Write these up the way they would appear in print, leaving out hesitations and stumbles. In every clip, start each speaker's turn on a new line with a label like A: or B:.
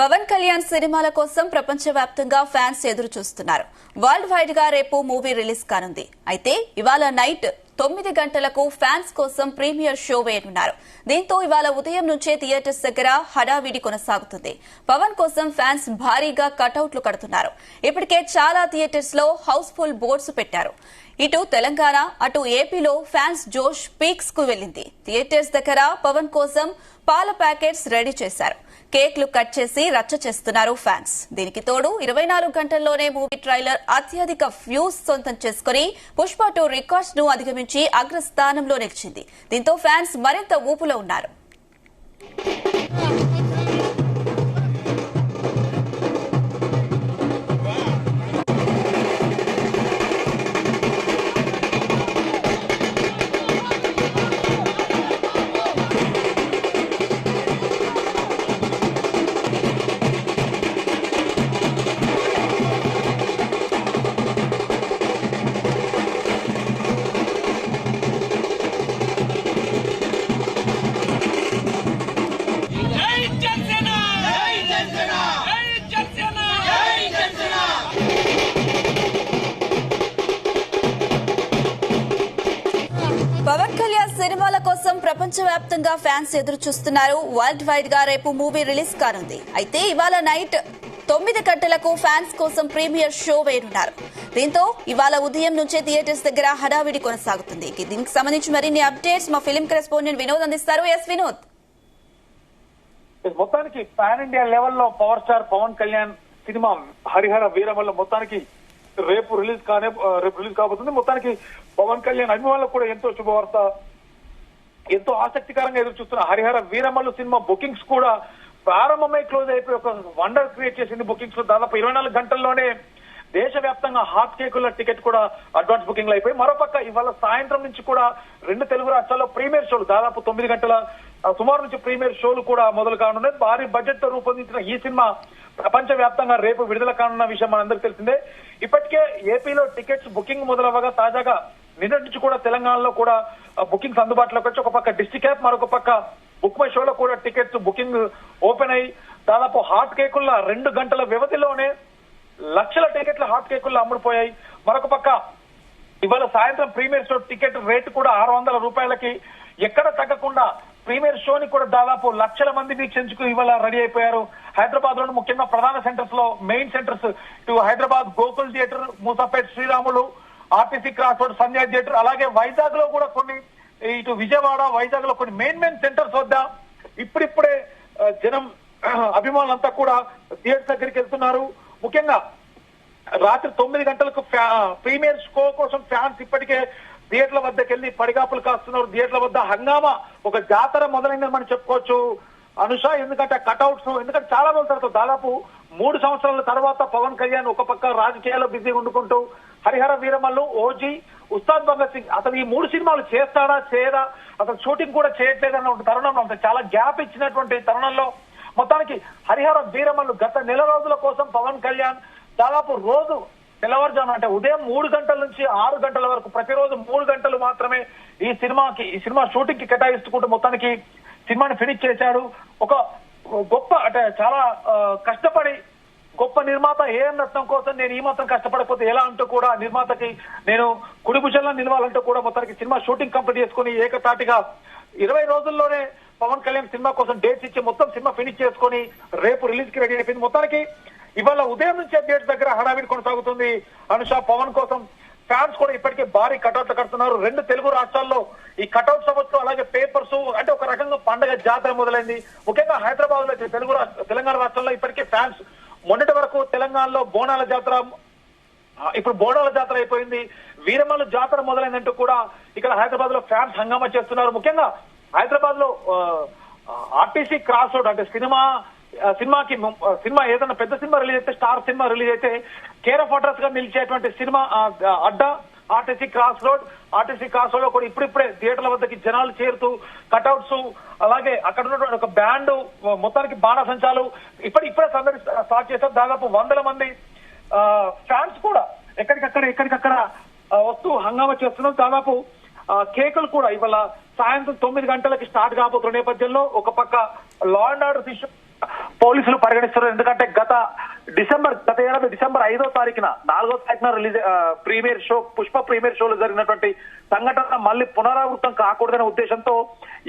A: పవన్ కళ్యాణ్ సినిమాల కోసం ప్రపంచవ్యాప్తంగా ఫ్యాన్స్ ఎదురు చూస్తున్నారు. వరల్డ్ వైడ్ గా రేపు మూవీ రిలీజ్ కానుంది. అయితే ఇవాళ నైట్ 9 గంటలకు ఫ్యాన్స్ కోసం ప్రీమియర్ షో వేయనున్నారు. దీంతో ఇవాళ ఉదయం నుంచే థియేటర్స్ దగ్గర హడావిడి కొనసాగుతుంది. పవన్ కోసం ఫ్యాన్స్ భారీగా కటౌట్లు కడుతున్నారు. ఇప్పటికే చాలా థియేటర్స్ లో హౌస్ఫుల్ బోర్డ్స్ పెట్టారు. ఇటు తెలంగాణ అటు ఏపీలో ఫ్యాన్స్ జోష్ పీక్స్ కు వెళ్లింది. థియేటర్స్ దగ్గర పవన్ కోసం పాల ప్యాకెట్స్ రెడీ చేశారు. కేక్లు కట్ చేసి రచ్చ చేస్తున్నారు ఫ్యాన్స్. దీనికి తోడు 24 గంటల్లోనే మూవీ ట్రైలర్ అత్యధిక వ్యూస్ సొంతం చేసుకుని పుష్ప 2 రికార్డ్స్ ను అధిగమించి అగ్రస్థానంలో నిలిచింది. దీంతో ఫ్యాన్స్ మరింత ఊపులో ఉన్నారు. పవన్ కళ్యాణ్ సినిమాల కోసం ప్రపంచవ్యాప్తంగా ఫ్యాన్స్ ఎదురు చూస్తున్నారు. వరల్డ్ వైడ్ గా రేపు మూవీ రిలీజ్ కానుంది. అయితే ఇవాళ నైట్ 9 గంటలకు ఫ్యాన్స్ కోసం ప్రీమియర్ షో వేయనున్నారు. దీంతో ఇవాళ ఉదయం నుంచే థియేటర్స్ దగ్గర హడావిడి కొనసాగుతుంది. దీనికి సంబంధించి మరిన్ని అప్డేట్స్ మా ఫిల్మ్ కరెస్పాండెంట్ వినోద్ అందిస్తారు. ఎస్ వినోద్.
B: మొత్తానికి పాన్ ఇండియా లెవెల్లో power star Pawan Kalyan cinema Harihara Veeramallu మొత్తానికి రేపు రిలీజ్ కాబోతుంది. మొత్తానికి పవన్ కళ్యాణ్ అభిమానులకు కూడా ఎంతో శుభవార్త. ఎంతో ఆసక్తికరంగా ఎదురు చూస్తున్న హరిహర వీరమల్లు సినిమా బుకింగ్స్ కూడా ప్రారంభమై క్లోజ్ అయిపోయి ఒక వండర్ క్రియేట్ చేసింది. బుకింగ్స్ లో దాదాపు 24 గంటల్లోనే దేశవ్యాప్తంగా హాట్ కేకుల టికెట్ కూడా అడ్వాన్స్ బుకింగ్లు అయిపోయి. మరోపక్క ఇవాళ సాయంత్రం నుంచి కూడా 2 తెలుగు రాష్ట్రాల్లో ప్రీమియర్ షోలు దాదాపు 9 గంటల సుమారు నుంచి ప్రీమియర్ షోలు కూడా మొదలు కానున్నాయి. భారీ బడ్జెట్ తో రూపొందించిన ఈ సినిమా ప్రపంచ వ్యాప్తంగా రేపు విడుదల కానున్న విషయం మనందరికీ తెలిసిందే. ఇప్పటికే ఏపీలో టికెట్స్ బుకింగ్ మొదలవగా తాజాగా నిన్నటి నుంచి కూడా తెలంగాణలో కూడా బుకింగ్స్ అందుబాటులోకి వచ్చి ఒక పక్క డిస్ట్రిక్ట్ యాప్ మరొక పక్క బుక్ మై షోలో కూడా టికెట్స్ బుకింగ్ ఓపెన్ అయ్యి దాదాపు హాట్ కేకుల్లో 2 గంటల వ్యవధిలోనే లక్షల టికెట్లు హాట్ కేకుల్లో అమ్ముడుపోయాయి. మరొక పక్క ఇవాళ సాయంత్రం ప్రీమియర్ షో టికెట్ రేటు కూడా 600 రూపాయలకి ఎక్కడ తగ్గకుండా ప్రీమియర్ షోని కూడా దాదాపు లక్షల మంది వీక్షించుకు ఇవాళ రెడీ అయిపోయారు. హైదరాబాద్ లో ముఖ్యంగా ప్రధాన సెంటర్స్ లో మెయిన్ సెంటర్స్ ఇటు Hyderabad Gokul theatre, Moosapet Sriramulu, RTC cross road Sanjay theatre, అలాగే వైజాగ్ లో కూడా కొన్ని, ఇటు విజయవాడ వైజాగ్ లో కొన్ని మెయిన్ సెంటర్స్ వద్ద ఇప్పుడిప్పుడే జనం అభిమానులంతా కూడా థియేటర్ దగ్గరికి వెళ్తున్నారు. ముఖ్యంగా రాత్రి 9 గంటలకు ప్రీమియర్ షో కోసం ఫ్యాన్స్ ఇప్పటికే థియేటర్ల వద్దకు వెళ్లి పడిగాపులు కాస్తున్నారు. థియేటర్ల వద్ద హంగామా ఒక జాతర మొదలైందని మనం చెప్పుకోవచ్చు అనుష. ఎందుకంటే కట్అవుట్స్, ఎందుకంటే చాలా రోజుల తర్వాత దాదాపు 3 సంవత్సరాల తర్వాత పవన్ కళ్యాణ్ ఒక పక్క రాజకీయాల్లో బిజీగా ఉండుకుంటూ హరిహర వీరమల్లు, ఓజీ, ఉస్తాద్ భగత్ సింగ్ అతను ఈ 3 సినిమాలు చేస్తాడా చేయదా, అతను షూటింగ్ కూడా చేయట్లేదన్న తరుణంలో అంత చాలా గ్యాప్ ఇచ్చినటువంటి తరుణంలో మొత్తానికి హరిహర వీరమల్లు గత నెల రోజుల కోసం పవన్ కళ్యాణ్ దాదాపు రోజు తెల్లవారుజాము అంటే ఉదయం 3 గంటల నుంచి 6 గంటల వరకు ప్రతిరోజు 3 గంటలు మాత్రమే ఈ సినిమా షూటింగ్ కి కేటాయిస్తుకుంటూ మొత్తానికి సినిమాని ఫినిష్ చేశాడు. ఒక గొప్ప అంటే చాలా కష్టపడి గొప్ప నిర్మాత ఏఎన్ రత్నం కోసం నేను ఈ మాత్రం కష్టపడకపోతే ఎలా అంటూ కూడా నిర్మాతకి నేను కుడిభుజంలో నిలవాలంటూ కూడా మొత్తానికి సినిమా షూటింగ్ కంప్లీట్ చేసుకుని ఏకతాటిగా 20 రోజుల్లోనే పవన్ కళ్యాణ్ సినిమా కోసం డేట్స్ ఇచ్చి మొత్తం సినిమా ఫినిష్ చేసుకుని రేపు రిలీజ్ కి రెడీ అయిపోయింది. మొత్తానికి ఇవాళ ఉదయం నుంచి థియేటర్ దగ్గర హడావిడి కొనసాగుతుంది అనుష. పవన్ కోసం ఫ్యాన్స్ కూడా ఇప్పటికే భారీ కటౌట్లు కడుతున్నారు. 2 తెలుగు రాష్ట్రాల్లో ఈ కటౌట్స్ అవ్వచ్చు, అలాగే పేపర్స్, అంటే ఒక రకంగా పండగ జాతర మొదలైంది. ముఖ్యంగా హైదరాబాద్ లో తెలంగాణ రాష్ట్రంలో ఇప్పటికే ఫ్యాన్స్ మొన్నటి వరకు తెలంగాణలో బోనాల జాతర, ఇప్పుడు బోనాల జాతర అయిపోయింది. వీరమల్లు జాతర మొదలైందంటూ కూడా ఇక్కడ హైదరాబాద్ లో ఫ్యాన్స్ హంగామా చేస్తున్నారు. ముఖ్యంగా హైదరాబాద్ లో ఆర్టీసీ క్రాస్ రోడ్ అంటే సినిమా ఏదైనా పెద్ద సినిమా రిలీజ్ అయితే, స్టార్ సినిమా రిలీజ్ అయితే కేర్ ఆఫ్ అడ్రస్ గా నిలిచేటువంటి సినిమా అడ్డా ఆర్టీసీ క్రాస్ రోడ్ లో కూడా ఇప్పుడిప్పుడే థియేటర్ల వద్దకి జనాలు చేరుతూ కట్అవుట్స్, అలాగే అక్కడ ఉన్నటువంటి ఒక బ్యాండ్, మొత్తానికి బాణసంచాలు ఇప్పుడే సందడి స్టార్ట్ చేశారు. దాదాపు 100 మంది ఫ్యాన్స్ కూడా ఎక్కడికక్కడ వస్తూ హంగామా చేస్తున్నారు. దాదాపు కేకులు కూడా ఇవాళ సాయంత్రం 9 గంటలకి స్టార్ట్ కాబోతున్న నేపథ్యంలో ఒక పక్క లా అండ్ ఆర్డర్ ఇష్యూ పోలీసులు పరిగణిస్తున్నారు. ఎందుకంటే గత ఏడాది డిసెంబర్ 5వ తారీఖున 4వ తారీఖున release premiere show Pushpa premiere షోలో జరిగినటువంటి సంఘటన మళ్ళీ పునరావృతం కాకూడదనే ఉద్దేశంతో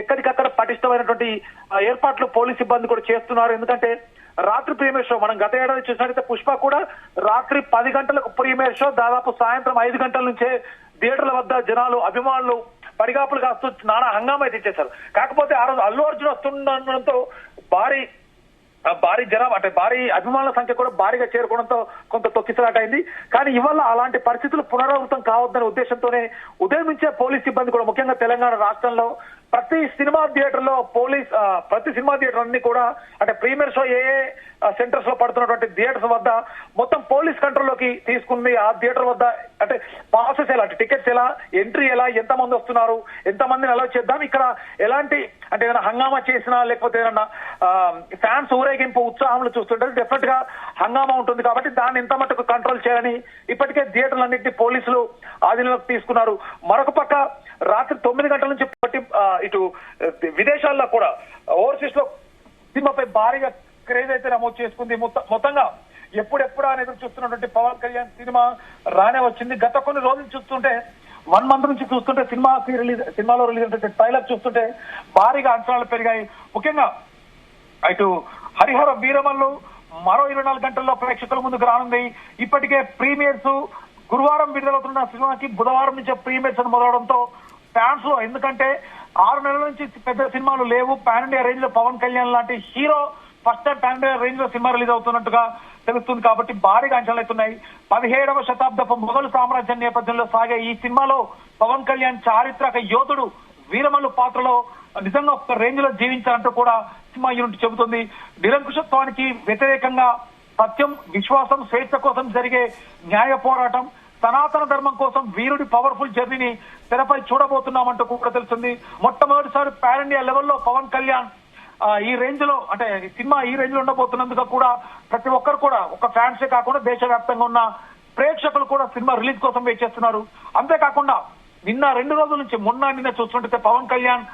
B: ఎక్కడికక్కడ పటిష్టమైనటువంటి ఏర్పాట్లు పోలీసు సిబ్బంది కూడా చేస్తున్నారు. ఎందుకంటే రాత్రి ప్రీమియర్ షో మనం గత ఏడాది చూసినట్లయితే పుష్ప కూడా రాత్రి 10 గంటలకు ప్రీమియర్ షో, దాదాపు సాయంత్రం 5 గంటల నుంచే థియేటర్ల వద్ద జనాలు అభిమానులు పడిగాపులు కాస్తూ నానా హంగామా అయితే ఇచ్చేశారు. కాకపోతే ఆ రోజు అల్లు అర్జున్ వస్తుండడంతో భారీ జనాభా అంటే భారీ అభిమానుల సంఖ్య కూడా భారీగా చేరుకోవడంతో కొంత తొక్కిసలాట అయింది. కానీ ఇవాళ అలాంటి పరిస్థితులు పునరావృతం కావద్దనే ఉద్దేశంతోనే ఉదయం నుంచే పోలీస్ సిబ్బంది కూడా ముఖ్యంగా తెలంగాణ రాష్ట్రంలో ప్రతి సినిమా థియేటర్ అన్ని కూడా అంటే ప్రీమియర్ షో ఏ సెంటర్స్ లో పడుతున్నటువంటి థియేటర్స్ వద్ద మొత్తం పోలీస్ కంట్రోల్ లోకి తీసుకుంది. ఆ థియేటర్ వద్ద అంటే పాసెస్ ఎలా, టికెట్స్ ఎలా, ఎంట్రీ ఎలా, ఎంతమంది వస్తున్నారు, ఎంతమందిని అలౌ చేద్దాం, ఇక్కడ ఎలాంటి అంటే ఏదైనా హంగామా చేసినా లేకపోతే ఏదైనా ఫ్యాన్స్ ఊరేగింపు ఉత్సాహంలో చూస్తుంటే డెఫినెట్ గా హంగామా ఉంటుంది. కాబట్టి దాన్ని ఎంత మటుకు కంట్రోల్ చేయాలని ఇప్పటికే థియేటర్లన్నింటినీ పోలీసులు ఆధీనంలోకి తీసుకున్నారు. మరొక పక్క రాత్రి 9 గంటల నుంచి ఇటు విదేశాల్లో కూడా ఓవర్సీస్ లో సినిమాపై భారీగా క్రేజ్ అయితే నమోదు చేసుకుంది. మొత్తంగా ఎప్పుడెప్పుడా అని ఎదురు చూస్తున్నటువంటి పవన్ కళ్యాణ్ సినిమా రానే వచ్చింది. గత కొన్ని రోజులు చూస్తుంటే 1 మంత్ నుంచి చూస్తుంటే సినిమాలో రిలీజ్ అయినటువంటి ట్రైలర్ చూస్తుంటే భారీగా అంచనాలు పెరిగాయి. ముఖ్యంగా ఇటు హరిహర వీరమల్లు మరో 24 గంటల్లో ప్రేక్షకుల ముందుకు రానుంది. ఇప్పటికే ప్రీమియర్స్ గురువారం విడుదలవుతున్న సినిమాకి బుధవారం నుంచి ప్రీమియర్స్ మొదలవడంతో ఫ్యాన్స్ ఎందుకంటే 6 నెలల నుంచి పెద్ద సినిమాలు లేవు, పాన్ ఇండియా రేంజ్ లో పవన్ కళ్యాణ్ లాంటి hero first time pan India range లో సినిమా రిలీజ్ అవుతున్నట్టుగా తెలుస్తుంది. కాబట్టి భారీగా అంచనాలు అవుతున్నాయి. 17వ శతాబ్దపు మొఘలు సామ్రాజ్యం నేపథ్యంలో సాగే ఈ సినిమాలో పవన్ కళ్యాణ్ చారిత్రక యోధుడు వీరమల్లు పాత్రలో నిజంగా ఒక రేంజ్ లో జీవించాలంటూ కూడా సినిమా యూనిట్ చెబుతుంది. నిరంకుశత్వానికి వ్యతిరేకంగా సత్యం, విశ్వాసం, స్వేచ్ఛ కోసం జరిగే న్యాయ పోరాటం, సనాతన ధర్మం కోసం వీరుడి పవర్ఫుల్ జర్నీని తెరపై చూడబోతున్నామంటూ కూడా తెలుస్తుంది. మొట్టమొదటిసారి పాన్ ఇండియా లెవెల్లో పవన్ కళ్యాణ్ ఈ రేంజ్ లో అంటే సినిమా ఈ రేంజ్ లో ఉండబోతున్నందుకు కూడా ప్రతి ఒక్కరు కూడా ఒక ఫ్యాన్సే కాకుండా దేశవ్యాప్తంగా ఉన్న ప్రేక్షకులు కూడా సినిమా రిలీజ్ కోసం వెయిట్ చేస్తున్నారు. అంతేకాకుండా నిన్న 2 రోజుల నుంచి నిన్న చూస్తుంటే పవన్ కళ్యాణ్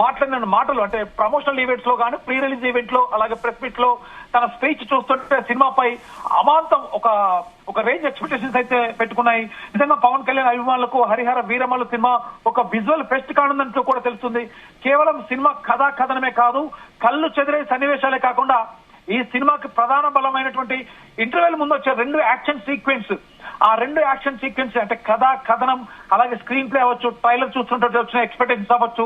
B: మాట్లాడిన మాటలు అంటే ప్రమోషనల్ ఈవెంట్స్ లో కానీ ప్రీ రిలీజ్ ఈవెంట్ లో అలాగే ప్రెస్ మీట్ లో తన స్పీచ్ చూస్తుంటే సినిమాపై అమాంతం ఒక రేంజ్ ఎక్స్పెక్టేషన్స్ అయితే పెట్టుకున్నాయి. నిజంగా పవన్ కళ్యాణ్ అభిమానులకు హరిహర వీరమల్లు సినిమా ఒక విజువల్ ఫెస్ట్ కానుందంటూ కూడా తెలుస్తుంది. కేవలం సినిమా కథనమే కాదు, కళ్ళు చెదిరే సన్నివేశాలే కాకుండా ఈ సినిమాకి ప్రధాన బలమైనటువంటి ఇంటర్వెల్ ముందు వచ్చే 2 యాక్షన్ సీక్వెన్స్, ఆ 2 యాక్షన్ సీక్వెన్స్ అంటే కథనం అలాగే స్క్రీన్ ప్లే అవ్వచ్చు, ట్రైలర్ చూస్తుంటే వచ్చిన ఎక్స్పెక్టేషన్స్ అవ్వచ్చు,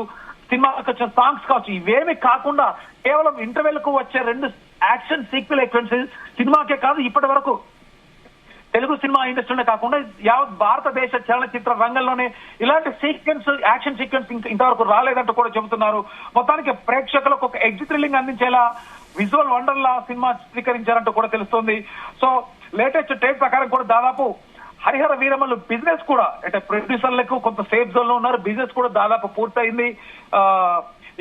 B: సినిమాకి వచ్చిన సాంగ్స్ కావచ్చు, ఇవేమి కాకుండా కేవలం ఇంటర్వెల్ కు వచ్చే 2 యాక్షన్ సీక్వెన్స్ సినిమాకే కాదు ఇప్పటి వరకు తెలుగు సినిమా ఇండస్ట్రీనే కాకుండా యావత్ భారతదేశ చలనచిత్ర రంగంలోనే ఇలాంటి యాక్షన్ సీక్వెన్స్ ఇంతవరకు రాలేదంటూ కూడా చెబుతున్నారు. మొత్తానికి ప్రేక్షకులకు ఒక ఎగ్జిట్ థ్రిల్లింగ్ అందించేలా విజువల్ వండర్ లా సినిమా చిత్రీకరించారంటూ కూడా తెలుస్తోంది. సో లేటెస్ట్ టేప్ ప్రకారం కూడా దాదాపు హరిహర వీరమల్లు బిజినెస్ కూడా అంటే ప్రొడ్యూసర్లకు కొంత సేఫ్ జోన్ లో ఉన్నారు, బిజినెస్ కూడా దాదాపు పూర్తయింది.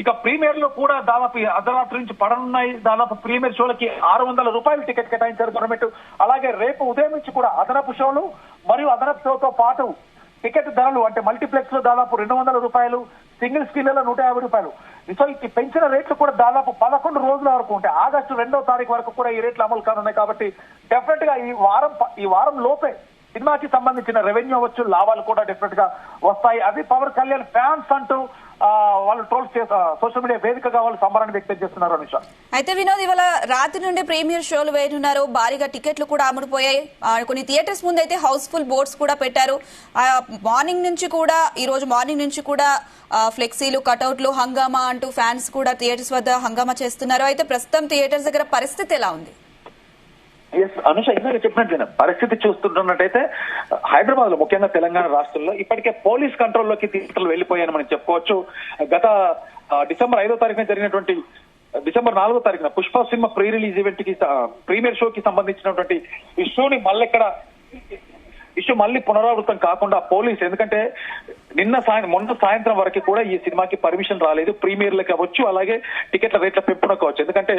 B: ఇక ప్రీమియర్ లో కూడా దాదాపు అర్ధరాత్రి నుంచి పడనున్నాయి. దాదాపు ప్రీమియర్ షోలకి 600 రూపాయలు టికెట్ కేటాయించారు గవర్నమెంట్. అలాగే రేపు ఉదయం నుంచి కూడా అదనపు షోలు మరియు అదనపు షోతో పాటు టికెట్ ధరలు అంటే మల్టీప్లెక్స్ లో దాదాపు 200 రూపాయలు, సింగిల్ స్క్రీన్లలో 150 రూపాయలు. సో ఈ పెంచిన రేట్లు కూడా దాదాపు 11 రోజుల వరకు అంటే ఆగస్టు 2వ తారీఖు వరకు కూడా ఈ రేట్లు అమలు కానున్నాయి. కాబట్టి డెఫినెట్ గా ఈ వారం లోపే సినిమాకి సంబంధించిన రెవెన్యూ అవ్వచ్చు, లాభాలు కూడా డెఫినెట్ గా వస్తాయి. అది పవన్ కళ్యాణ్ ఫ్యాన్స్ అంటూ వాళ్ళు ట్రోల్స్ సోషల్ మీడియా వేదికగా వాళ్ళు సంబరాన్ని వ్యక్తం చేస్తున్నారు. అనుష
A: అయితే వినోద్, ఇవాళ రాత్రి నుండి ప్రీమియర్ షోలు వేయనున్నారు, భారీగా టికెట్లు కూడా అమ్ముడుపోయాయి. కొన్ని థియేటర్స్ ముందు అయితే హౌస్ఫుల్ బోర్డ్స్ కూడా పెట్టారు. మార్నింగ్ నుంచి కూడా ఈ రోజు మార్నింగ్ నుంచి కూడా ఫ్లెక్సీలు, కటౌట్లు, హంగామా అంటూ ఫ్యాన్స్ కూడా థియేటర్స్ వద్ద హంగామా చేస్తున్నారు. అయితే ప్రస్తుతం థియేటర్స్ దగ్గర పరిస్థితి ఎలా ఉంది?
B: అనుష ఇందాక చెప్పినట్లయినా పరిస్థితి చూస్తున్నట్టయితే హైదరాబాద్ లో ముఖ్యంగా తెలంగాణ రాష్ట్రంలో ఇప్పటికే పోలీస్ కంట్రోల్లోకి థియేటర్లు వెళ్లిపోయాయని మనం చెప్పుకోవచ్చు. గత డిసెంబర్ 5వ తారీఖున జరిగినటువంటి డిసెంబర్ 4వ తారీఖున Pushpa cinema pre release event కి ప్రీమియర్ షోకి సంబంధించినటువంటి ఈ షోని మళ్ళెక్కడ ఇష్యూ మళ్ళీ పునరావృతం కాకుండా పోలీసు, ఎందుకంటే మొన్న సాయంత్రం వరకు కూడా ఈ సినిమాకి పర్మిషన్ రాలేదు, ప్రీమియర్లకి అవ్వచ్చు, అలాగే టికెట్ల రేట్ల పెంపునకు అవ్వచ్చు. ఎందుకంటే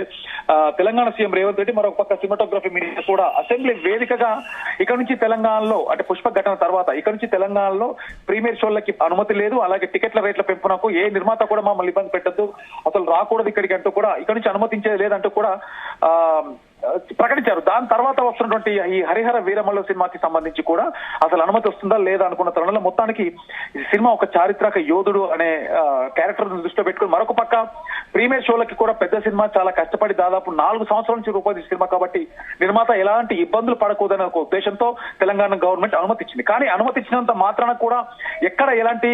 B: తెలంగాణ సీఎం రేవంత్ రెడ్డి మరొక పక్క సినిమాటోగ్రఫీ మీడియా కూడా అసెంబ్లీ వేదికగా ఇక్కడ నుంచి తెలంగాణలో, అంటే పుష్ప ఘటన తర్వాత ఇక్కడ నుంచి తెలంగాణలో ప్రీమియర్ షోలకి అనుమతి లేదు, అలాగే టికెట్ల రేట్ల పెంపునకు ఏ నిర్మాత కూడా మమ్మల్ని ఇబ్బంది పెట్టద్దు, అసలు రాకూడదు ఇక్కడికి అంటూ కూడా, ఇక్కడ నుంచి అనుమతించేది లేదంటూ కూడా ప్రకటించారు. దాని తర్వాత వస్తున్నటువంటి ఈ హరిహర వీరమల్లు సినిమాకి సంబంధించి కూడా అసలు అనుమతి వస్తుందా లేదా అనుకున్న తరుణంలో మొత్తానికి ఈ సినిమా ఒక చారిత్రక యోధుడు అనే క్యారెక్టర్ దృష్టిలో పెట్టుకుని, మరొక పక్క ప్రీమియర్ షోలకి కూడా పెద్ద సినిమా చాలా కష్టపడి దాదాపు 4 సంవత్సరాల నుంచి రూపొందించిన సినిమా కాబట్టి నిర్మాత ఎలాంటి ఇబ్బందులు పడకూడదనే ఒక ఉద్దేశంతో తెలంగాణ గవర్నమెంట్ అనుమతి ఇచ్చింది. కానీ అనుమతి ఇచ్చినంత మాత్రాన కూడా ఎక్కడ ఎలాంటి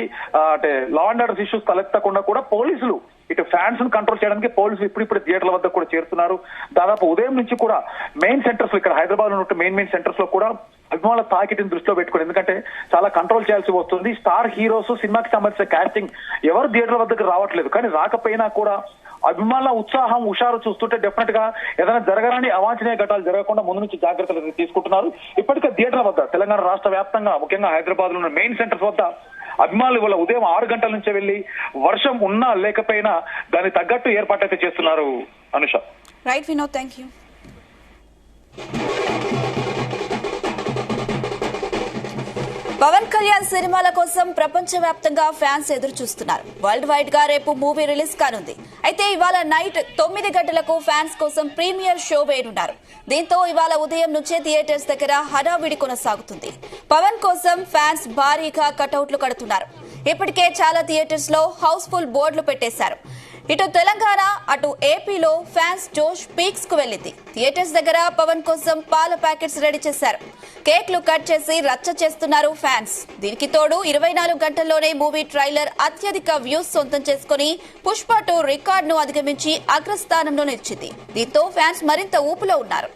B: అంటే లా అండ్ ఆర్డర్ ఇష్యూస్ తలెత్తకుండా కూడా పోలీసులు ఇటు ఫ్యాన్స్ ను కంట్రోల్ చేయడానికి పోలీసులు ఇప్పుడు థియేటర్ల వద్ద కూడా చేరుతున్నారు. దాదాపు ఉదయం నుంచి కూడా మెయిన్ సెంటర్స్ లో, ఇక్కడ హైదరాబాద్ లో ఉన్న మెయిన్ సెంటర్స్ లో కూడా అభిమానుల తాకిటిని దృష్టిలో పెట్టుకుని, ఎందుకంటే చాలా కంట్రోల్ చేయాల్సి వస్తుంది. స్టార్ హీరోస్, సినిమాకి సంబంధించిన కాస్టింగ్ ఎవరు థియేటర్ల వద్దకు రావట్లేదు. కానీ రాకపోయినా కూడా అభిమానుల ఉత్సాహం, హుషారు చూస్తుంటే డెఫినెట్ గా ఏదైనా జరగరాని అవాంఛనీయ ఘటాలు జరగకుండా ముందు నుంచి జాగ్రత్తలు తీసుకుంటున్నారు. ఇప్పటికే థియేటర్ల వద్ద తెలంగాణ రాష్ట్ర వ్యాప్తంగా, ముఖ్యంగా హైదరాబాద్ లో ఉన్న మెయిన్ సెంటర్స్ వద్ద అభిమానులు ఇవాళ ఉదయం 6 గంటల నుంచి వెళ్లి వర్షం ఉన్నా లేకపోయినా దానికి తగ్గట్టు ఏర్పాటైతే చేస్తున్నారు. Anusha.
A: Right Vinod, thank you. Pawan Kalyan సినిమాల కోసం ప్రపంచవ్యాప్తంగా ఫ్యాన్స్ ఎదురు చూస్తున్నారు. వరల్డ్ వైడ్ గా రేపు మూవీ రిలీజ్ కానుంది. అయితే ఇవాళ నైట్ 9 గంటలకు ఫ్యాన్స్ కోసం ప్రీమియర్ షో వేయనున్నారు. దీంతో ఇవాళ ఉదయం నుంచే థియేటర్స్ దగ్గర హడావిడి కొనసాగుతుంది. పవన్ కోసం ఫ్యాన్స్ భారీగా కటౌట్లు కడుతున్నారు. ఇప్పటికే చాలా థియేటర్స్ లో హౌస్ఫుల్ బోర్డులు పెట్టేశారు. ఇటు తెలంగాణ, అటు ఏపీలో ఫ్యాన్స్ జోష్ పీక్స్ కు వెళ్లింది. థియేటర్స్ దగ్గర పవన్ కోసం పాల ప్యాకెట్స్ రెడీ చేశారు. కేక్లు కట్ చేసి రచ్చ చేస్తున్నారు ఫ్యాన్స్. దీనికి తోడు 24 గంటల్లోనే మూవీ ట్రైలర్ అత్యధిక వ్యూస్ సొంతం చేసుకుని పుష్ప 2 రికార్డును అధిగమించి అగ్రస్థానంలో నిలిచింది. దీంతో ఫ్యాన్స్ మరింత ఊపులో ఉన్నారు.